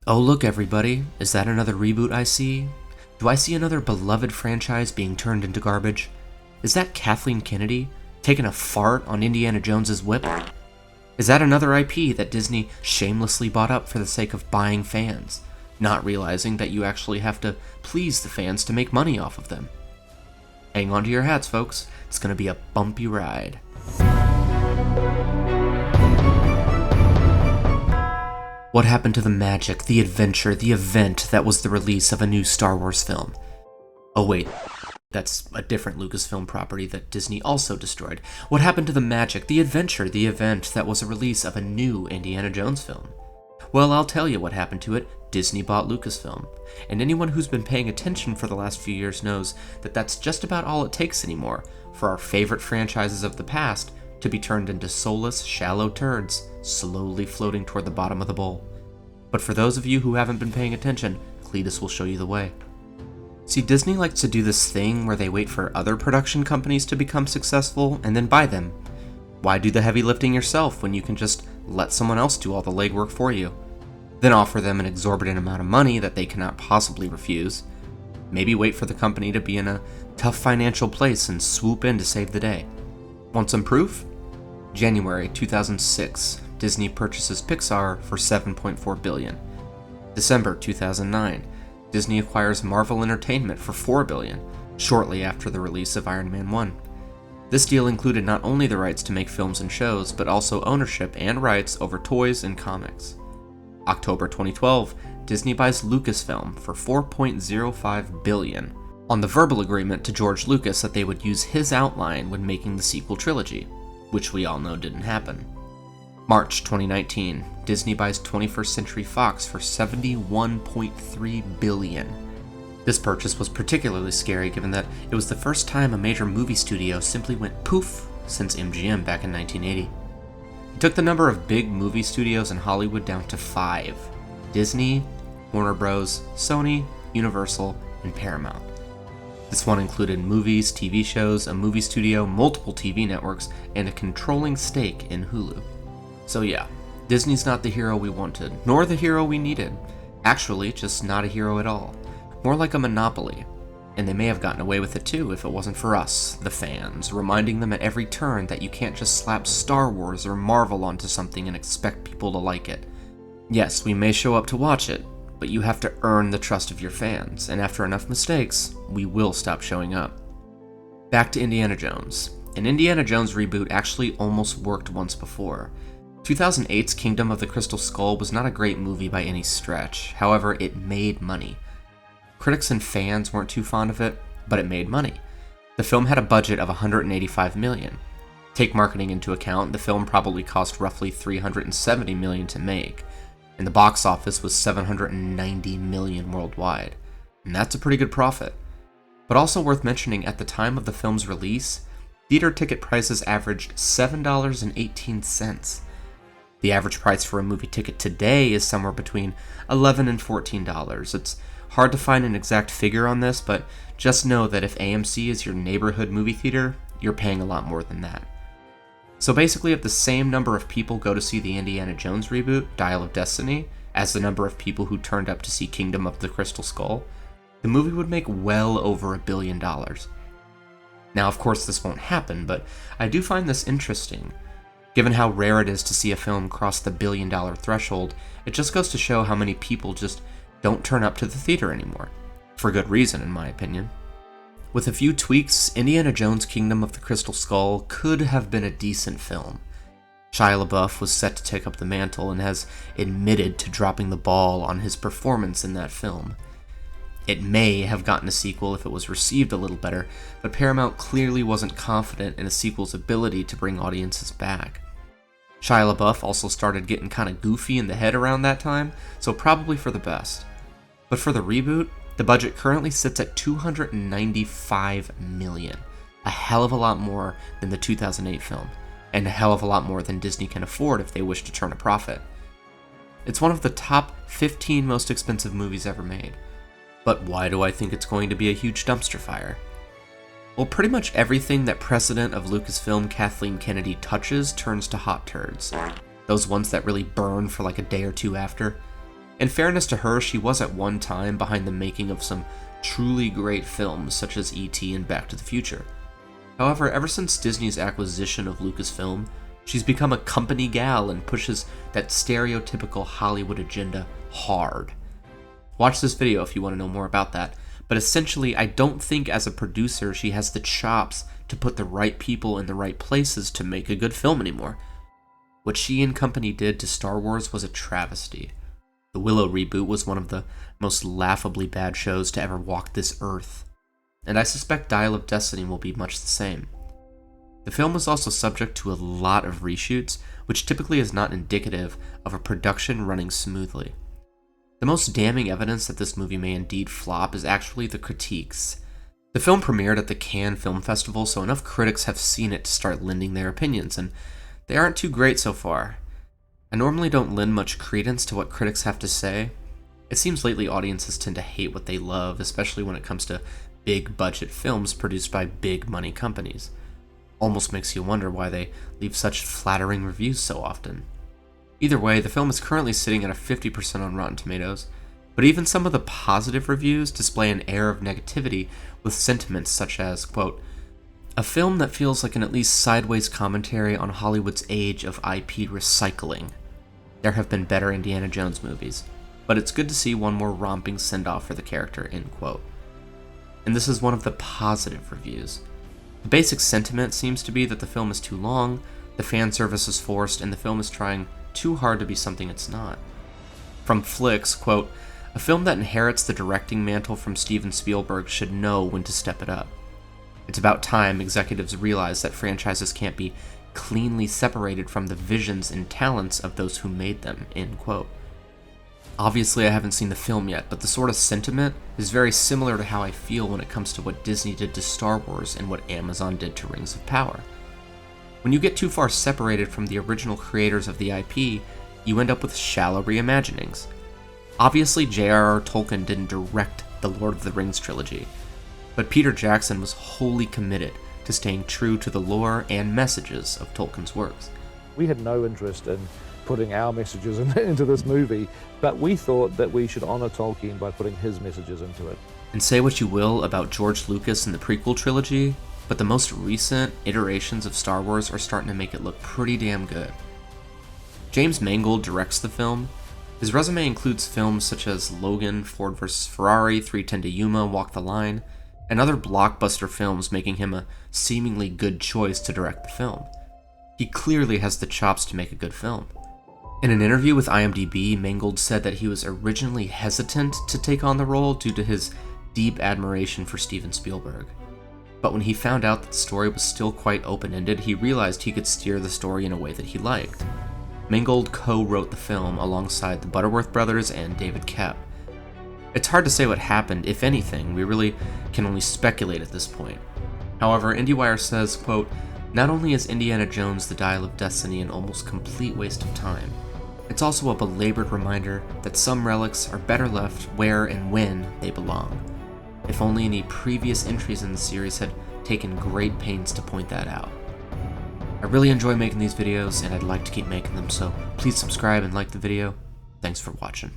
Oh look everybody, is that another reboot I see? Do I see another beloved franchise being turned into garbage? Is that Kathleen Kennedy taking a fart on Indiana Jones's whip? Is that another IP that Disney shamelessly bought up for the sake of buying fans, not realizing that you actually have to please the fans to make money off of them? Hang on to your hats, folks. It's gonna be a bumpy ride. What happened to the magic, the adventure, the event that was the release of a new Star Wars film? Oh wait, that's a different Lucasfilm property that Disney also destroyed. What happened to the magic, the adventure, the event that was a release of a new Indiana Jones film? Well, I'll tell you what happened to it. Disney bought Lucasfilm. And anyone who's been paying attention for the last few years knows that that's just about all it takes anymore for our favorite franchises of the past to be turned into soulless, shallow turds, slowly floating toward the bottom of the bowl. But for those of you who haven't been paying attention, Cletus will show you the way. See, Disney likes to do this thing where they wait for other production companies to become successful and then buy them. Why do the heavy lifting yourself when you can just let someone else do all the legwork for you? Then offer them an exorbitant amount of money that they cannot possibly refuse. Maybe wait for the company to be in a tough financial place and swoop in to save the day. Want some proof? January 2006, Disney purchases Pixar for $7.4 billion. December 2009, Disney acquires Marvel Entertainment for $4 billion, shortly after the release of Iron Man 1. This deal included not only the rights to make films and shows, but also ownership and rights over toys and comics. October 2012, Disney buys Lucasfilm for $4.05 billion, on the verbal agreement to George Lucas that they would use his outline when making the sequel trilogy, which we all know didn't happen. March 2019, Disney buys 21st Century Fox for $71.3 billion. This purchase was particularly scary given that it was the first time a major movie studio simply went poof since MGM back in 1980. It took the number of big movie studios in Hollywood down to 5: Disney, Warner Bros., Sony, Universal, and Paramount. This one included movies, TV shows, a movie studio, multiple TV networks, and a controlling stake in Hulu. So yeah, Disney's not the hero we wanted, nor the hero we needed. Actually, just not a hero at all. More like a monopoly. And they may have gotten away with it too if it wasn't for us, the fans, reminding them at every turn that you can't just slap Star Wars or Marvel onto something and expect people to like it. Yes, we may show up to watch it, but you have to earn the trust of your fans, and after enough mistakes, we will stop showing up. Back to Indiana Jones. An Indiana Jones reboot actually almost worked once before. 2008's Kingdom of the Crystal Skull was not a great movie by any stretch, however, it made money. Critics and fans weren't too fond of it, but it made money. The film had a budget of $185 million. Take marketing into account, the film probably cost roughly $370 million to make, and the box office was $790 million worldwide, and that's a pretty good profit. But also worth mentioning, at the time of the film's release, theater ticket prices averaged $7.18. The average price for a movie ticket today is somewhere between $11 and $14. It's hard to find an exact figure on this, but just know that if AMC is your neighborhood movie theater, you're paying a lot more than that. So basically, if the same number of people go to see the Indiana Jones reboot, Dial of Destiny, as the number of people who turned up to see Kingdom of the Crystal Skull, the movie would make well over $1 billion. Now, of course, this won't happen, but I do find this interesting. Given how rare it is to see a film cross the $1 billion threshold, it just goes to show how many people just don't turn up to the theater anymore. For good reason, in my opinion. With a few tweaks, Indiana Jones' Kingdom of the Crystal Skull could have been a decent film. Shia LaBeouf was set to take up the mantle and has admitted to dropping the ball on his performance in that film. It may have gotten a sequel if it was received a little better, but Paramount clearly wasn't confident in a sequel's ability to bring audiences back. Shia LaBeouf also started getting kinda goofy in the head around that time, so probably for the best. But for the reboot, the budget currently sits at $295 million, a hell of a lot more than the 2008 film, and a hell of a lot more than Disney can afford if they wish to turn a profit. It's one of the top 15 most expensive movies ever made. But why do I think it's going to be a huge dumpster fire? Well, pretty much everything that president of Lucasfilm Kathleen Kennedy touches turns to hot turds. Those ones that really burn for like a day or two after. In fairness to her, she was at one time behind the making of some truly great films such as E.T. and Back to the Future. However, ever since Disney's acquisition of Lucasfilm, she's become a company gal and pushes that stereotypical Hollywood agenda hard. Watch this video if you want to know more about that, but essentially I don't think as a producer she has the chops to put the right people in the right places to make a good film anymore. What she and company did to Star Wars was a travesty. The Willow reboot was one of the most laughably bad shows to ever walk this earth, and I suspect Dial of Destiny will be much the same. The film was also subject to a lot of reshoots, which typically is not indicative of a production running smoothly. The most damning evidence that this movie may indeed flop is actually the critiques. The film premiered at the Cannes Film Festival, so enough critics have seen it to start lending their opinions, and they aren't too great so far. I normally don't lend much credence to what critics have to say. It seems lately audiences tend to hate what they love, especially when it comes to big budget films produced by big money companies. Almost makes you wonder why they leave such flattering reviews so often. Either way, the film is currently sitting at a 50% on Rotten Tomatoes, but even some of the positive reviews display an air of negativity with sentiments such as, quote, "A film that feels like an at least sideways commentary on Hollywood's age of IP recycling. There have been better Indiana Jones movies, but it's good to see one more romping send-off for the character," end quote. And this is one of the positive reviews. The basic sentiment seems to be that the film is too long, the fan service is forced, and the film is trying too hard to be something it's not. From Flicks, quote, "A film that inherits the directing mantle from Steven Spielberg should know when to step it up. It's about time executives realize that franchises can't be cleanly separated from the visions and talents of those who made them," end quote. Obviously, I haven't seen the film yet, but the sort of sentiment is very similar to how I feel when it comes to what Disney did to Star Wars and what Amazon did to Rings of Power. When you get too far separated from the original creators of the IP, you end up with shallow reimaginings. Obviously, J.R.R. Tolkien didn't direct the Lord of the Rings trilogy, but Peter Jackson was wholly committed to staying true to the lore and messages of Tolkien's works. We had no interest in putting our messages into this movie, but we thought that we should honor Tolkien by putting his messages into it. And say what you will about George Lucas and the prequel trilogy, but the most recent iterations of Star Wars are starting to make it look pretty damn good. James Mangold directs the film. His resume includes films such as Logan, Ford vs. Ferrari, 3:10 to Yuma, Walk the Line, and other blockbuster films, making him a seemingly good choice to direct the film. He clearly has the chops to make a good film. In an interview with IMDb, Mangold said that he was originally hesitant to take on the role due to his deep admiration for Steven Spielberg. But when he found out that the story was still quite open-ended, he realized he could steer the story in a way that he liked. Mangold co-wrote the film alongside the Butterworth brothers and David Koepp. It's hard to say what happened, if anything. We really can only speculate at this point. However, IndieWire says, quote, "Not only is Indiana Jones the Dial of Destiny an almost complete waste of time, it's also a belabored reminder that some relics are better left where and when they belong. If only any previous entries in the series had taken great pains to point that out." I really enjoy making these videos, and I'd like to keep making them, so please subscribe and like the video. Thanks for watching.